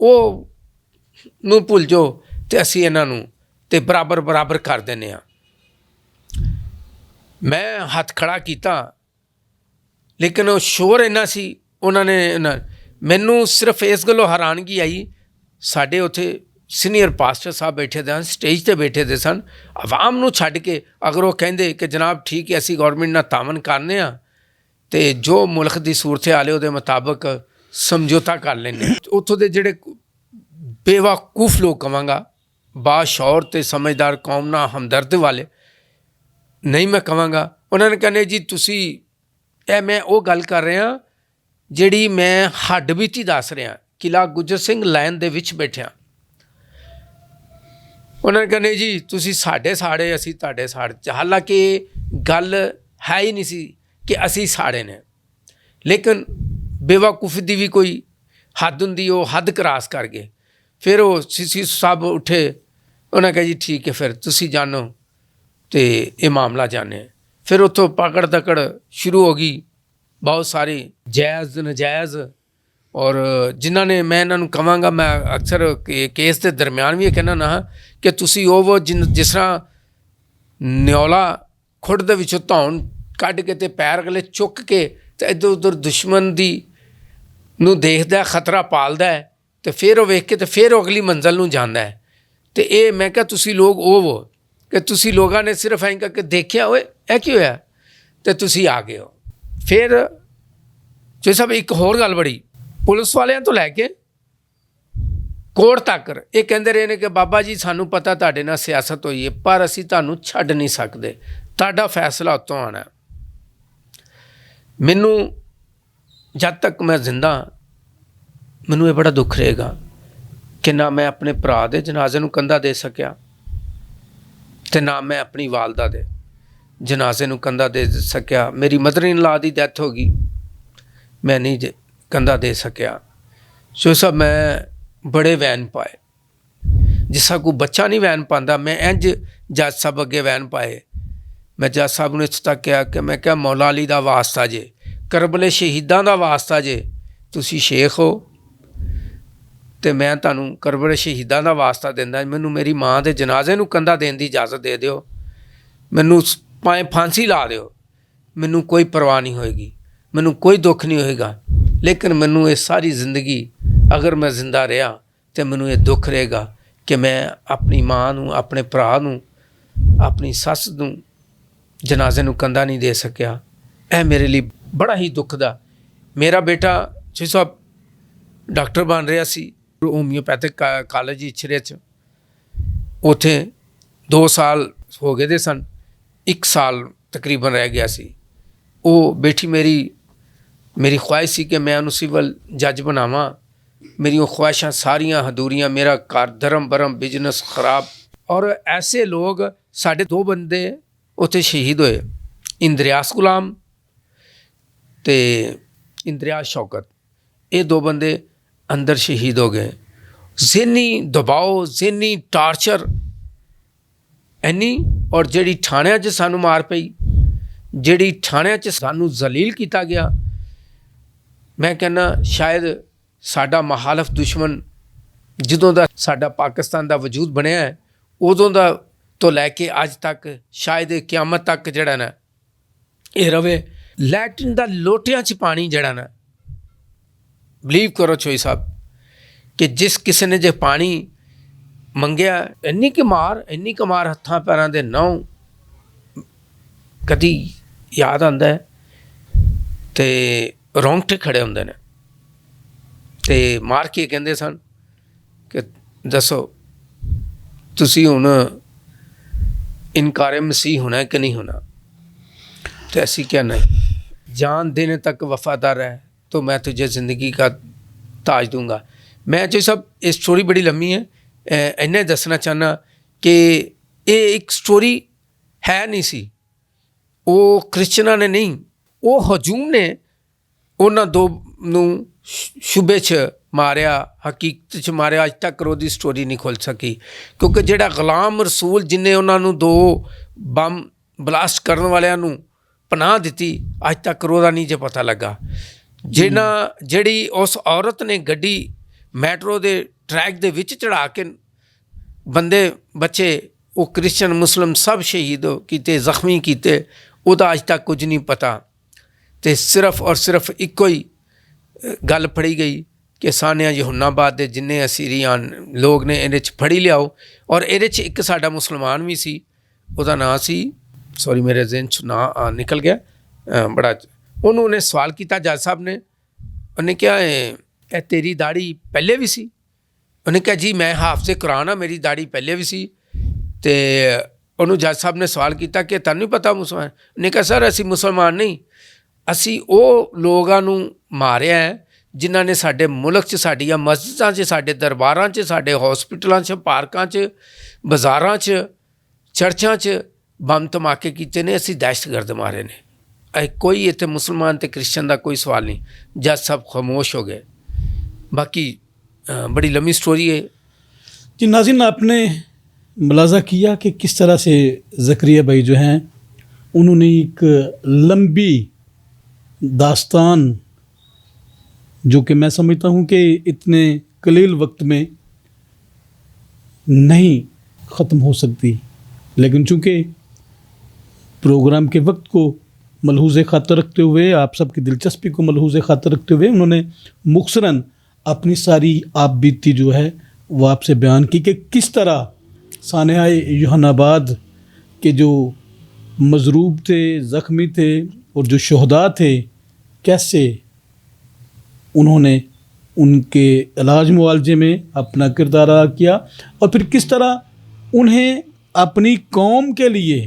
ਉਹ ਨੂੰ ਭੁੱਲ ਜਾਓ ਅਤੇ ਅਸੀਂ ਇਹਨਾਂ ਨੂੰ ਅਤੇ ਬਰਾਬਰ ਕਰ ਦਿੰਦੇ ਹਾਂ। ਮੈਂ ਹੱਥ ਖੜ੍ਹਾ ਕੀਤਾ, ਲੇਕਿਨ ਉਹ ਸ਼ੋਰ ਇੰਨਾ ਸੀ, ਉਹਨਾਂ ਨੇ ਮੈਨੂੰ ਸਿਰਫ ਇਸ ਗੱਲੋਂ ਹੈਰਾਨਗੀ ਆਈ, ਸਾਡੇ ਉੱਥੇ ਸੀਨੀਅਰ ਪਾਸਟਰ ਸਾਹਿਬ ਬੈਠੇ ਦੇ ਹਨ, ਸਟੇਜ 'ਤੇ ਬੈਠੇ ਦੇ ਸਨ, ਆਵਾਮ ਨੂੰ ਛੱਡ ਕੇ ਅਗਰ ਉਹ ਕਹਿੰਦੇ ਕਿ ਜਨਾਬ ਠੀਕ ਹੈ ਅਸੀਂ ਗੌਰਮੈਂਟ ਨਾਲ ਤਾਮਨ ਕਰਨੇ ਹਾਂ ਅਤੇ ਜੋ ਮੁਲਕ ਦੀ ਸੂਰਤ ਹਾਲ ਹੈ ਉਹਦੇ ਮੁਤਾਬਕ ਸਮਝੌਤਾ ਕਰ ਲੈਂਦੇ, ਉੱਥੋਂ ਦੇ ਜਿਹੜੇ ਬੇਵਕੂਫ ਲੋਕ ਕਹਾਂਗਾ, ਬਾਸ਼ੌਰ ਅਤੇ ਸਮਝਦਾਰ ਕੌਮ ਨਾਲ ਹਮਦਰਦ ਵਾਲੇ ਨਹੀਂ ਮੈਂ ਕਹਾਂਗਾ, ਉਹਨਾਂ ਨੇ ਕਹਿੰਦੇ ਜੀ ਤੁਸੀਂ ਇਹ ਮੈਂ ਉਹ ਗੱਲ ਕਰ ਰਿਹਾ ਜਿਹੜੀ ਮੈਂ ਹੱਡ ਬੀਤੀ ਦੱਸ ਰਿਹਾ, ਕਿਲ੍ਹਾ ਗੁੱਜਰ ਸਿੰਘ ਲਾਈਨ ਦੇ ਵਿੱਚ ਬੈਠਿਆ। ਉਹਨਾਂ ਨੇ ਕਹਿੰਦੇ ਜੀ ਤੁਸੀਂ ਸਾਡੇ ਸਾੜੇ ਅਸੀਂ ਤੁਹਾਡੇ ਸਾੜੇ, ਹਾਲਾਂਕਿ ਗੱਲ ਹੈ ਹੀ ਨਹੀਂ ਸੀ ਕਿ ਅਸੀਂ ਸਾੜੇ ਨੇ, ਲੇਕਿਨ ਬੇਵਕੂਫੀ ਦੀ ਵੀ ਕੋਈ ਹੱਦ ਹੁੰਦੀ, ਉਹ ਹੱਦ ਕਰਾਸ ਕਰ ਗਏ। ਫਿਰ ਉਹ CC ਸਾਹਿਬ ਉੱਠੇ, ਉਹਨਾਂ ਕਿਹਾ ਜੀ ਠੀਕ ਹੈ ਫਿਰ ਤੁਸੀਂ ਜਾਣੋ ਅਤੇ ਇਹ ਮਾਮਲਾ ਜਾਣੇ। ਫਿਰ ਉੱਥੋਂ ਪਕੜ ਦਕੜ ਸ਼ੁਰੂ ਹੋ ਗਈ, ਬਹੁਤ ਸਾਰੇ ਜਾਇਜ਼ ਨਜਾਇਜ਼, ਔਰ ਜਿਨ੍ਹਾਂ ਨੇ ਮੈਂ ਇਹਨਾਂ ਨੂੰ ਕਹਾਂਗਾ, ਮੈਂ ਅਕਸਰ ਕੇਸ ਦੇ ਦਰਮਿਆਨ ਵੀ ਇਹ ਕਹਿਣਾ ਨਾ ਕਿ ਤੁਸੀਂ ਉਹ ਜਿਸ ਤਰ੍ਹਾਂ ਨਿਓਲਾ ਖੁੱਡ ਦੇ ਵਿੱਚੋਂ ਧੌਣ ਕੱਢ ਕੇ ਅਤੇ ਪੈਰ ਅਗਲੇ ਚੁੱਕ ਕੇ ਅਤੇ ਇੱਧਰ ਉੱਧਰ ਦੁਸ਼ਮਣ ਦੀ ਨੂੰ ਦੇਖਦਾ, ਖਤਰਾ ਪਾਲਦਾ ਹੈ, ਅਤੇ ਫਿਰ ਉਹ ਵੇਖ ਕੇ ਅਤੇ ਫਿਰ ਉਹ ਅਗਲੀ ਮੰਜ਼ਿਲ ਨੂੰ ਜਾਂਦਾ ਹੈ। ਅਤੇ ਇਹ ਮੈਂ ਕਿਹਾ ਤੁਸੀਂ ਲੋਕ ਉਹ ਕਿ ਤੁਸੀਂ ਲੋਕਾਂ ਨੇ ਸਿਰਫ ਐਂ ਕਰਕੇ ਦੇਖਿਆ ਓਏ ਇਹ ਕੀ ਹੋਇਆ ਅਤੇ ਤੁਸੀਂ ਆ ਗਏ ਹੋ। ਫਿਰ ਜੋ ਸਭ ਇੱਕ ਹੋਰ ਗੱਲ ਬੜੀ, ਪੁਲਿਸ ਵਾਲਿਆਂ ਤੋਂ ਲੈ ਕੇ ਕੋਰਟ ਤੱਕ ਇਹ ਕਹਿੰਦੇ ਰਹੇ ਨੇ ਕਿ ਬਾਬਾ ਜੀ ਸਾਨੂੰ ਪਤਾ ਤੁਹਾਡੇ ਨਾਲ ਸਿਆਸਤ ਹੋਈ ਹੈ, ਪਰ ਅਸੀਂ ਤੁਹਾਨੂੰ ਛੱਡ ਨਹੀਂ ਸਕਦੇ, ਤੁਹਾਡਾ ਫੈਸਲਾ ਉੱਤੋਂ ਆਉਣਾ। ਮੈਨੂੰ ਜਦ ਤੱਕ ਮੈਂ ਜ਼ਿੰਦਾ ਮੈਨੂੰ ਇਹ ਬੜਾ ਦੁੱਖ ਰਹੇਗਾ ਕਿ ਨਾ ਮੈਂ ਆਪਣੇ ਭਰਾ ਦੇ ਜਨਾਜ਼ੇ ਨੂੰ ਕੰਧਾ ਦੇ ਸਕਿਆ ਅਤੇ ਨਾ ਮੈਂ ਆਪਣੀ ਵਾਲਦਾ ਦੇ ਜਨਾਜ਼ੇ ਨੂੰ ਕੰਧਾ ਦੇ ਸਕਿਆ। ਮੇਰੀ ਮਦਰ ਇਨ ਲਾ ਦੀ ਡੈਥ ਹੋ ਗਈ, ਮੈਂ ਨਹੀਂ ਕੰਧਾ ਦੇ ਸਕਿਆ। ਸੋ ਸਭ ਮੈਂ ਬੜੇ ਵੈਨ ਪਾਏ, ਜਿਸ ਤਰ੍ਹਾਂ ਕੋਈ ਬੱਚਾ ਨਹੀਂ ਵੈਨ ਪਾਉਂਦਾ, ਮੈਂ ਇੰਝ ਜੱਜ ਸਾਹਿਬ ਅੱਗੇ ਵੈਨ ਪਾਏ। ਮੈਂ ਜੱਜ ਸਾਹਿਬ ਨੂੰ ਇੱਥੇ ਤੱਕ ਕਿਹਾ ਕਿ ਮੈਂ ਕਿਹਾ ਮੌਲਾ ਅਲੀ ਦਾ ਵਾਸਤਾ ਜੇ, ਕਰਬਲੇ ਸ਼ਹੀਦਾਂ ਦਾ ਵਾਸਤਾ ਜੇ, ਤੁਸੀਂ ਸ਼ੇਖ ਹੋ ਅਤੇ ਮੈਂ ਤੁਹਾਨੂੰ ਕਰਬਲੇ ਸ਼ਹੀਦਾਂ ਦਾ ਵਾਸਤਾ ਦਿੰਦਾ, ਮੈਨੂੰ ਮੇਰੀ ਮਾਂ ਦੇ ਜਨਾਜ਼ੇ ਨੂੰ ਕੰਧਾ ਦੇਣ ਦੀ ਇਜਾਜ਼ਤ ਦੇ ਦਿਓ, ਮੈਨੂੰ ਭਾਵੇਂ ਫਾਂਸੀ ਲਾ ਦਿਓ, ਮੈਨੂੰ ਕੋਈ ਪਰਵਾਹ ਨਹੀਂ ਹੋਏਗੀ, ਮੈਨੂੰ ਕੋਈ ਦੁੱਖ ਨਹੀਂ ਹੋਏਗਾ, ਲੇਕਿਨ ਮੈਨੂੰ ਇਹ ਸਾਰੀ ਜ਼ਿੰਦਗੀ ਅਗਰ ਮੈਂ ਜ਼ਿੰਦਾ ਰਿਹਾ ਤਾਂ ਮੈਨੂੰ ਇਹ ਦੁੱਖ ਰਹੇਗਾ ਕਿ ਮੈਂ ਆਪਣੀ ਮਾਂ ਨੂੰ, ਆਪਣੇ ਭਰਾ ਨੂੰ, ਆਪਣੀ ਸੱਸ ਨੂੰ ਜਨਾਜ਼ੇ ਨੂੰ ਕੰਧਾ ਨਹੀਂ ਦੇ ਸਕਿਆ। ਇਹ ਮੇਰੇ ਲਈ ਬੜਾ ਹੀ ਦੁੱਖ ਦਾ। ਮੇਰਾ ਬੇਟਾ ਜਿਸ ਸਾਹਿਬ ਡਾਕਟਰ ਬਣ ਰਿਹਾ ਸੀ ਹੋਮਿਓਪੈਥਿਕ ਕਾਲਜ ਇਛਰੇ 'ਚ, ਉੱਥੇ 2 ਸਾਲ ਹੋ ਗਏ ਦੇ ਸਨ, 1 ਸਾਲ ਤਕਰੀਬਨ ਰਹਿ ਗਿਆ ਸੀ। ਉਹ ਬੇਟੀ ਮੇਰੀ ਖੁਆਇਸ਼ ਸੀ ਕਿ ਮੈਂ ਉਹਨੂੰ ਸਿਵਲ ਜੱਜ ਬਣਾਵਾਂ। ਮੇਰੀ ਉਹ ਖੁਆਇਸ਼ਾਂ ਸਾਰੀਆਂ ਅਧੂਰੀਆਂ, ਮੇਰਾ ਘਰ ਧਰਮ ਬਰਮ ਬਿਜ਼ਨਸ ਖਰਾਬ। ਔਰ ਐਸੇ ਲੋਕ ਸਾਡੇ 2 ਬੰਦੇ ਉੱਥੇ ਸ਼ਹੀਦ ਹੋਏ, ਇੰਦਰਿਆਸ ਗੁਲਾਮ ਅਤੇ ਇੰਦਰਿਆਸ ਸ਼ੌਕਤ, ਇਹ 2 ਬੰਦੇ ਅੰਦਰ ਸ਼ਹੀਦ ਹੋ ਗਏ। ਜ਼ਿਹਨੀ ਦਬਾਓ, ਜ਼ਿਹਨੀ ਟਾਰਚਰ ਇੰਨੀ, ਔਰ ਜਿਹੜੀ ਥਾਣਿਆਂ 'ਚ ਸਾਨੂੰ ਮਾਰ ਪਈ, ਜਿਹੜੀ ਥਾਣਿਆਂ 'ਚ ਸਾਨੂੰ ਜ਼ਲੀਲ ਕੀਤਾ ਗਿਆ, ਮੈਂ ਕਹਿੰਦਾ ਸ਼ਾਇਦ ਸਾਡਾ ਮੁਹਾਲਫ ਦੁਸ਼ਮਣ ਜਦੋਂ ਦਾ ਸਾਡਾ ਪਾਕਿਸਤਾਨ ਦਾ ਵਜੂਦ ਬਣਿਆ ਹੈ, ਉਦੋਂ ਦਾ ਤੋਂ ਲੈ ਕੇ ਅੱਜ ਤੱਕ ਸ਼ਾਇਦ ਕਿਆਮਤ ਤੱਕ ਜਿਹੜਾ ਨਾ ਇਹ ਰਵੇ। ਲੈਟਰਿਨ ਦਾ ਲੋਟਿਆਂ 'ਚ ਪਾਣੀ ਜਿਹੜਾ ਨਾ, ਬਲੀਵ ਕਰੋ ਚੋਈ ਸਾਹਿਬ ਕਿ ਜਿਸ ਕਿਸੇ ਨੇ ਜੇ ਪਾਣੀ ਮੰਗਿਆ, ਇੰਨੀ ਕੁ ਮਾਰ ਹੱਥਾਂ ਪੈਰਾਂ ਦੇ ਨਹੁੰ ਕਦੀ ਯਾਦ ਆਉਂਦਾ ਹੈ ਅਤੇ ਰੌਂਗਟੇ ਖੜ੍ਹੇ ਹੁੰਦੇ ਨੇ, ਅਤੇ ਮਾਰ ਕੇ ਕਹਿੰਦੇ ਸਨ ਕਿ ਦੱਸੋ ਤੁਸੀਂ ਹੁਣ ਇਨਕਾਰ ਮਸੀਹ ਹੋਣਾ ਕਿ ਨਹੀਂ ਹੋਣਾ। تو ایسی کیا نہیں، جان دینے تک وفادار ہے تو میں تجھے زندگی کا ताज दूंगा। मैं जो सब ये स्टोरी बड़ी लम्मी है, इन्हें दसना चाहना कि ये एक स्टोरी है नहीं सी, वो क्रिश्चनां ने नहीं, वो हजूम ने उन्होंने दो नूं शुबे च मारिया, हकीकत च मारिया। अज तक ਉਹਦੀ स्टोरी नहीं खुल सकी, क्योंकि ਜਿਹੜਾ ਗੁਲਾਮ ਰਸੂਲ जिन्हें उन्होंने दो बम ਬਲਾਸਟ ਕਰਨ ਵਾਲਿਆਂ ਨੂੰ ਪਨਾਹ ਦਿੱਤੀ, ਅੱਜ ਤੱਕ ਉਹਦਾ ਨਹੀਂ ਜੇ ਪਤਾ ਲੱਗਾ। ਜਿਹੜੀ ਉਸ ਔਰਤ ਨੇ ਗੱਡੀ ਮੈਟਰੋ ਦੇ ਟਰੈਕ ਦੇ ਵਿੱਚ ਚੜਾ ਕੇ ਬੰਦੇ ਬੱਚੇ, ਉਹ ਕ੍ਰਿਸਚਨ ਮੁਸਲਿਮ ਸਭ ਸ਼ਹੀਦ ਕੀਤੇ, ਜ਼ਖਮੀ ਕੀਤੇ, ਉਹਦਾ ਅੱਜ ਤੱਕ ਕੁਝ ਨਹੀਂ ਪਤਾ। ਅਤੇ ਸਿਰਫ ਔਰ ਸਿਰਫ ਇੱਕੋ ਹੀ ਗੱਲ ਫੜੀ ਗਈ ਕਿ ਸਾਨਿਆ ਯਹੂਨਾਬਾਦ ਦੇ ਜਿੰਨੇ ਅਸੀਰੀਆਨ ਲੋਕ ਨੇ ਇਹਦੇ 'ਚ ਫੜੀ ਲਿਆਓ। ਔਰ ਇਹਦੇ 'ਚ ਇੱਕ ਸਾਡਾ ਮੁਸਲਮਾਨ ਵੀ ਸੀ, ਉਹਦਾ ਨਾਂ ਸੀ, ਸੌਰੀ ਮੇਰੇ ਜ਼ਿਹਨ 'ਚ ਨਾਂ ਨਿਕਲ ਗਿਆ ਬੜਾ। ਉਹਨੂੰ ਉਹਨੇ ਸਵਾਲ ਕੀਤਾ ਜੱਜ ਸਾਹਿਬ ਨੇ, ਉਹਨੇ ਕਿਹਾ ਇਹ ਤੇਰੀ ਦਾੜੀ ਪਹਿਲੇ ਵੀ ਸੀ? ਉਹਨੇ ਕਿਹਾ ਜੀ ਮੈਂ ਹਾਫਿਜ਼ ਕੁਰਾਨ ਆ, ਮੇਰੀ ਦਾੜੀ ਪਹਿਲੇ ਵੀ ਸੀ। ਅਤੇ ਉਹਨੂੰ ਜੱਜ ਸਾਹਿਬ ਨੇ ਸਵਾਲ ਕੀਤਾ ਕਿ ਤੁਹਾਨੂੰ ਨਹੀਂ ਪਤਾ ਮੁਸਲਮਾਨ? ਉਹਨੇ ਕਿਹਾ ਸਰ ਅਸੀਂ ਮੁਸਲਮਾਨ ਨਹੀਂ, ਅਸੀਂ ਉਹ ਲੋਕਾਂ ਨੂੰ ਮਾਰਿਆ ਹੈ ਜਿਨ੍ਹਾਂ ਨੇ ਸਾਡੇ ਮੁਲਕ 'ਚ, ਸਾਡੀਆਂ ਮਸਜਿਦਾਂ 'ਚ, ਸਾਡੇ ਦਰਬਾਰਾਂ 'ਚ, ਸਾਡੇ ਹੌਸਪੀਟਲਾਂ 'ਚ, ਪਾਰਕਾਂ 'ਚ, ਬਾਜ਼ਾਰਾਂ 'ਚ, ਚਰਚਾਂ 'ਚ ਬੰਬ ਧਮਾਕੇ ਕੀਤੇ ਨੇ, ਅਸੀਂ ਦਹਿਸ਼ਤਗਰਦ ਮਾਰੇ ਨੇ। ਕੋਈ ਇੱਥੇ ਮੁਸਲਮਾਨ ਅਤੇ ਕ੍ਰਿਸਚਨ ਦਾ ਕੋਈ ਸਵਾਲ नहीं। जज साहब खामोश हो गए। बाकी बड़ी लंबी स्टोरी है जी। नाज़रीन, आपने मुलाज़ा किया कि किस तरह से ज़करिया भाई जो हैं उन्होंने एक लंबी दास्तान, जो कि मैं समझता हूँ कि इतने कलील वक्त में नहीं ख़त्म हो सकती, लेकिन चूँकि प्रोग्राम के वक्त को मलहूज़ ख़ातर रखते हुए, आप सबकी दिलचस्पी को मलहूज़ ख़ातर रखते हुए उन्होंने मुख्तसरन अपनी सारी आप बीती जो है वो आपसे बयान की कि किस तरह सानिया यहूनाबाद के जो मज़रूब थे, ज़ख्मी थे और जो शहदा थे, कैसे उन्होंने उनके इलाज मुआलजे में अपना किरदार अदा किया, और फिर किस तरह उन्हें अपनी कौम के लिए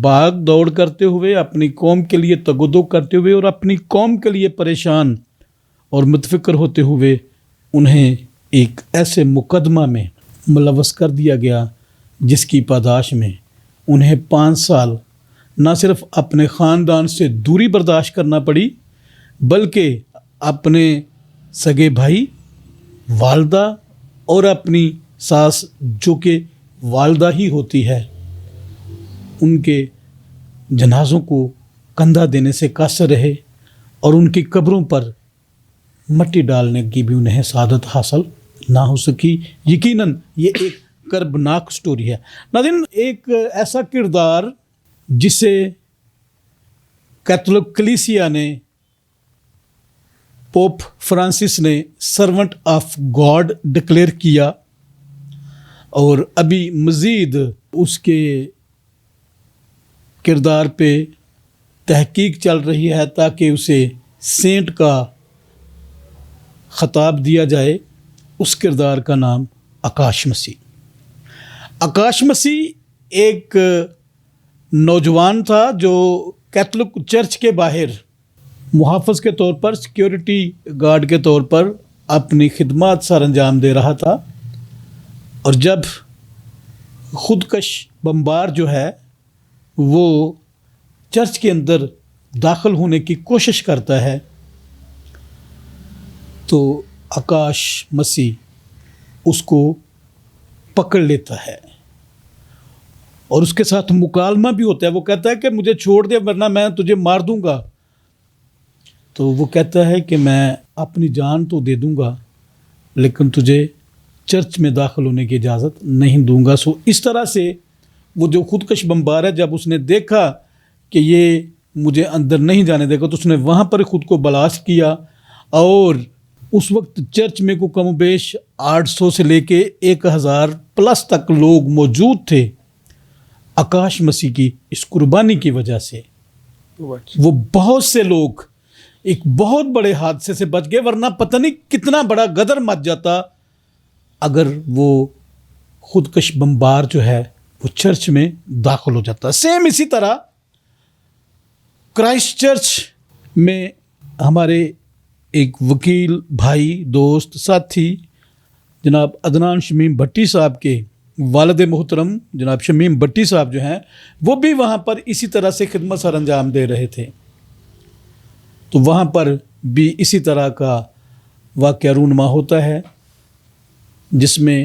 भाग दौड़ करते हुए, अपनी कौम के लिए तगदो करते हुए और अपनी कौम के लिए परेशान और मुतफ़िक्र होते हुए उन्हें एक ऐसे मुकदमा में मुलव्वस कर दिया गया जिसकी पादाश में उन्हें 5 साल न सिर्फ अपने ख़ानदान से दूरी बर्दाश्त करना पड़ी, बल्कि अपने सगे भाई, वालदा और अपनी सास, जो कि वालदा ही होती है, उनके जनाज़ों को कंधा देने से कासर रहे और उनकी कब्रों पर मट्टी डालने की भी उन्हें सादत हासिल ना हो सकी। यकीनन ये एक कर्बनाक स्टोरी है। नाज़रीन, एक ऐसा किरदार जिसे कैथोलिक कलीसिया ने, पोप फ्रांसिस ने सर्वेंट ऑफ गॉड डिक्लेयर किया, और अभी मज़ीद उसके किरदार पे तहकीक चल रही है ताकि उसे सेंट का ख़ताब दिया जाए। उस किरदार का नाम आकाश मसीह। आकाश मसीह एक नौजवान था जो कैथोलिक चर्च के बाहर मुहाफ़िज़ के तौर पर, सिक्योरिटी गार्ड के तौर पर अपनी खिदमत सर अंजाम दे रहा था, और जब ख़ुदकश बमबार जो है वो चर्च के अंदर दाखिल होने की कोशिश करता है, तो आकाश मसीह उसको पकड़ लेता है और उसके साथ मुकालमा भी होता है। वो कहता है कि मुझे छोड़ दे वरना मैं तुझे मार दूंगा। तो वो कहता है कि मैं अपनी जान तो दे दूंगा, लेकिन तुझे चर्च में दाखिल होने की इजाज़त नहीं दूंगा। सो इस तरह से वो जो ख़ुदकश बमबार है, जब उसने देखा कि ये मुझे अंदर नहीं जाने देगा, तो उसने वहाँ पर ख़ुद को ब्लास्ट किया, और उस वक्त चर्च में को कम बेश 800 से लेके 1000 प्लस तक लोग मौजूद थे। आकाश मसीह की इस कुर्बानी की वजह से वो बहुत से लोग एक बहुत बड़े हादसे से बच गए, वरना पता नहीं कितना बड़ा गदर मच जाता अगर वो ख़ुदकश बमबार जो है वो चर्च में दाखिल हो जाता। सेम इसी तरह क्राइस्ट चर्च में हमारे ایک وکیل بھائی دوست ساتھی جناب عدنان شمیم بھٹی صاحب کے والد محترم جناب شمیم بھٹی صاحب جو ہیں وہ بھی وہاں پر اسی طرح سے خدمت سر انجام دے رہے تھے. تو وہاں پر بھی اسی طرح کا واقعہ رونما ہوتا ہے جس میں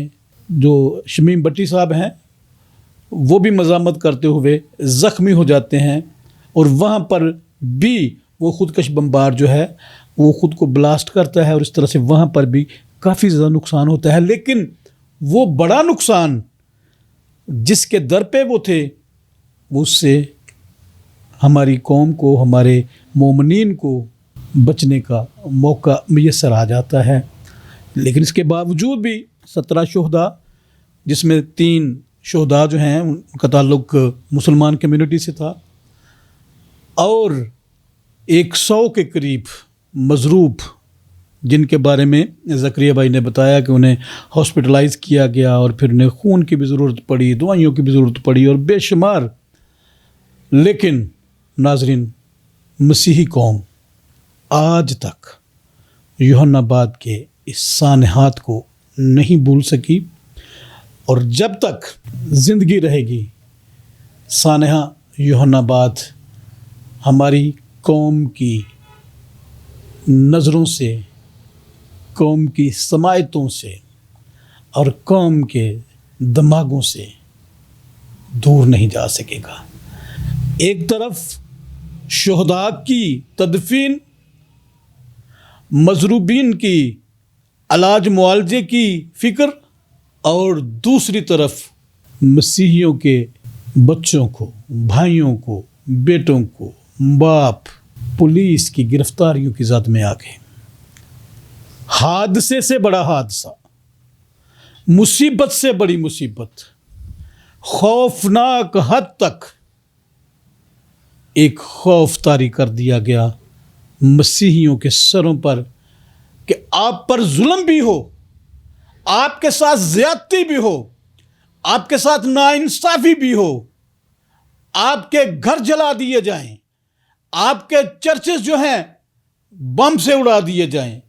جو شمیم بھٹی صاحب ہیں وہ بھی مزاحمت کرتے ہوئے زخمی ہو جاتے ہیں اور وہاں پر بھی وہ خودکش بمبار جو ہے وہ خود کو بلاسٹ کرتا ہے اور اس طرح سے وہاں پر بھی کافی زیادہ نقصان ہوتا ہے. لیکن وہ بڑا نقصان جس کے در پہ وہ تھے وہ اس سے ہماری قوم کو ہمارے مومنین کو بچنے کا موقع میسر آ جاتا ہے. لیکن اس کے باوجود بھی 17 شہداء جس میں 3 شہداء جو ہیں ان کا تعلق مسلمان کمیونٹی سے تھا اور 100 کے قریب مضروب جن کے بارے میں زکریا بھائی نے بتایا کہ انہیں ہاسپٹلائز کیا گیا اور پھر انہیں خون کی بھی ضرورت پڑی, دوائیوں کی بھی ضرورت پڑی اور بے شمار. لیکن ناظرین مسیحی قوم آج تک یوحنا آباد کے اس سانحات کو نہیں بھول سکی اور جب تک زندگی رہے گی سانحہ یوحنا آباد ہماری قوم کی نظروں سے, قوم کی سماعتوں سے اور قوم کے دماغوں سے دور نہیں جا سکے گا. ایک طرف شہداء کی تدفین, مضروبین کی علاج معالجے کی فکر اور دوسری طرف مسیحیوں کے بچوں کو, بھائیوں کو, بیٹوں کو, باپ پولیس کی گرفتاریوں کی زد میں آ گئے. حادثے سے بڑا حادثہ, مصیبت سے بڑی مصیبت, خوفناک حد تک ایک خوف طاری کر دیا گیا مسیحیوں کے سروں پر کہ آپ پر ظلم بھی ہو, آپ کے ساتھ زیادتی بھی ہو, آپ کے ساتھ ناانصافی بھی ہو, آپ کے گھر جلا دیے جائیں, آپ کے چرچز جو ہیں بم سے اڑا دیے جائیں,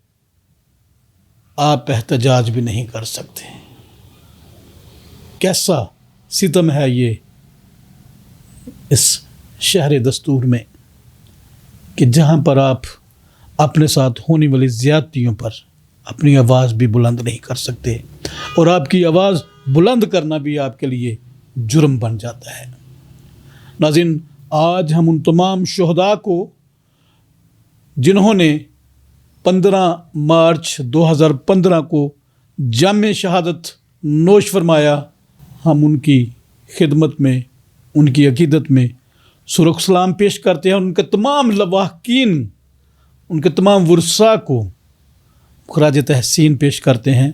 آپ احتجاج بھی نہیں کر سکتے. کیسا ستم ہے یہ اس شہر دستور میں کہ جہاں پر آپ اپنے ساتھ ہونے والی زیادتیوں پر اپنی آواز بھی بلند نہیں کر سکتے اور آپ کی آواز بلند کرنا بھی آپ کے لیے جرم بن جاتا ہے. ناظرین آج ہم ان تمام شہداء کو جنہوں نے 15 مارچ 2015 کو جامع شہادت نوش فرمایا, ہم ان کی خدمت میں, ان کی عقیدت میں سرخ سلام پیش کرتے ہیں. ان کے تمام لواحقین, ان کے تمام ورثاء کو خراج تحسین پیش کرتے ہیں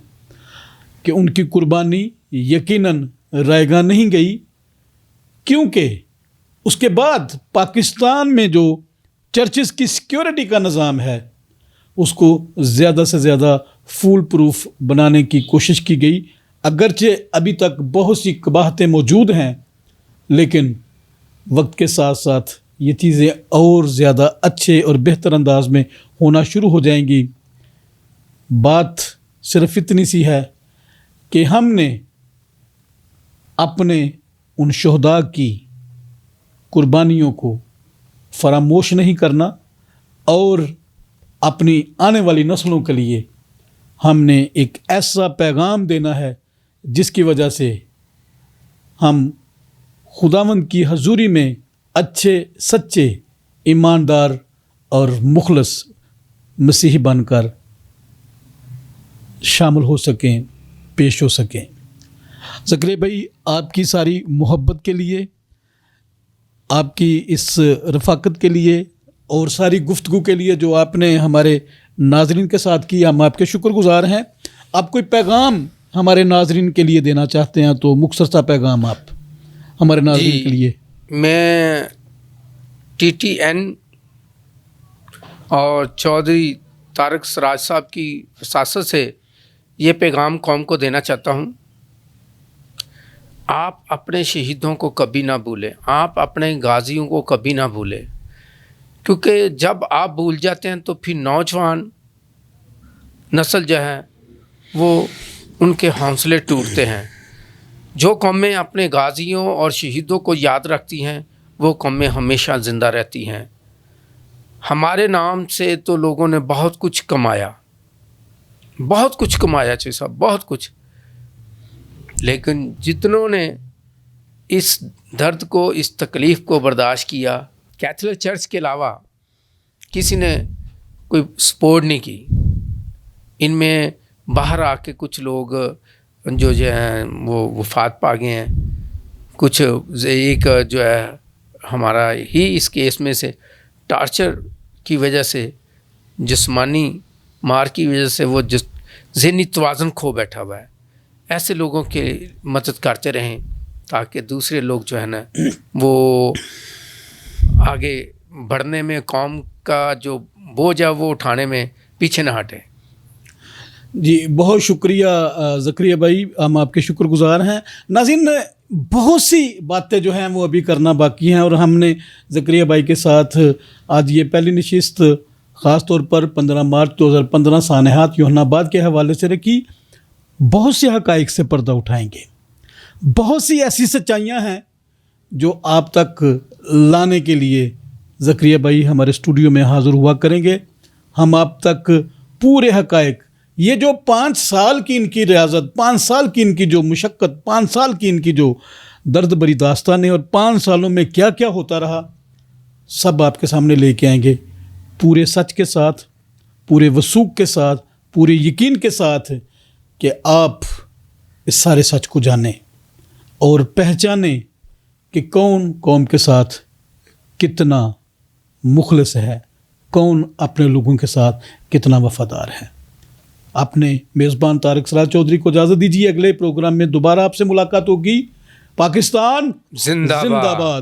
کہ ان کی قربانی یقیناً رائیگاں نہیں گئی, کیونکہ اس کے بعد پاکستان میں جو چرچز کی سیکیورٹی کا نظام ہے اس کو زیادہ سے زیادہ فول پروف بنانے کی کوشش کی گئی. اگرچہ ابھی تک بہت سی قباحتیں موجود ہیں لیکن وقت کے ساتھ ساتھ یہ چیزیں اور زیادہ اچھے اور بہتر انداز میں ہونا شروع ہو جائیں گی. بات صرف اتنی سی ہے کہ ہم نے اپنے ان شہداء کی قربانیوں کو فراموش نہیں کرنا اور اپنی آنے والی نسلوں کے لیے ہم نے ایک ایسا پیغام دینا ہے جس کی وجہ سے ہم خداوند کی حضوری میں اچھے سچے ایماندار اور مخلص مسیحی بن کر شامل ہو سکیں, پیش ہو سکیں. زکریا بھائی آپ کی ساری محبت کے لیے, آپ کی اس رفاقت کے لیے اور ساری گفتگو کے لیے جو آپ نے ہمارے ناظرین کے ساتھ کی, ہم آپ کے شکر گزار ہیں. آپ کوئی پیغام ہمارے ناظرین کے لیے دینا چاہتے ہیں تو مختصر سا پیغام آپ ہمارے ناظرین کے لیے. میں TTN اور چودھری طارق سراج صاحب کی وساطت سے یہ پیغام قوم کو دینا چاہتا ہوں. آپ اپنے شہیدوں کو کبھی نہ بھولیں, آپ اپنے غازیوں کو کبھی نہ بھولیں, کیونکہ جب آپ بھول جاتے ہیں تو پھر نوجوان نسل جو ہے وہ ان کے حوصلے ٹوٹتے ہیں. جو قومیں اپنے غازیوں اور شہیدوں کو یاد رکھتی ہیں وہ قومیں ہمیشہ زندہ رہتی ہیں. ہمارے نام سے تو لوگوں نے بہت کچھ کمایا چاہیے صاحب، بہت کچھ. لیکن جتنوں نے اس درد کو، اس تکلیف کو برداشت کیا، کیتھولک چرچ کے علاوہ کسی نے کوئی سپورٹ نہیں کی. ان میں باہر آ کے کچھ لوگ جو ہیں وہ وفات پا گئے ہیں. کچھ ایک جو ہے ہمارا ہی اس کیس میں سے ٹارچر کی وجہ سے، جسمانی مار کی وجہ سے وہ ذہنی توازن کھو بیٹھا ہوا ہے. ایسے لوگوں کی مدد کرتے رہیں تاکہ دوسرے لوگ جو ہے نا وہ آگے بڑھنے میں، قوم کا جو بوجھ ہے وہ اٹھانے میں پیچھے نہ ہٹیں. جی بہت شکریہ زکریا بھائی، ہم آپ کے شکر گزار ہیں. ناظرین، بہت سی باتیں جو ہیں وہ ابھی کرنا باقی ہیں، اور ہم نے زکریا بھائی کے ساتھ آج یہ پہلی نشست خاص طور پر 15 مارچ 2015 سانحات یوحنا آباد کے حوالے سے رکھی. بہت سے حقائق سے پردہ اٹھائیں گے، بہت سی ایسی سچائیاں ہیں جو آپ تک لانے کے لیے زکریا بھائی ہمارے اسٹوڈیو میں حاضر ہوا کریں گے. ہم آپ تک پورے حقائق، یہ جو 5 سال کی ان کی ریاضت، 5 سال کی ان کی جو مشقت، 5 سال کی ان کی جو درد بری داستانیں، اور 5 سالوں میں کیا کیا ہوتا رہا، سب آپ کے سامنے لے کے آئیں گے، پورے سچ کے ساتھ، پورے وثوق کے ساتھ، پورے یقین کے ساتھ کہ آپ اس سارے سچ کو جانیں اور پہچانیں کہ کون قوم کے ساتھ کتنا مخلص ہے، کون اپنے لوگوں کے ساتھ کتنا وفادار ہے. اپنے میزبان طارق سراج چودھری کو اجازت دیجیے. اگلے پروگرام میں دوبارہ آپ سے ملاقات ہوگی. پاکستان زندہ زندہ باد.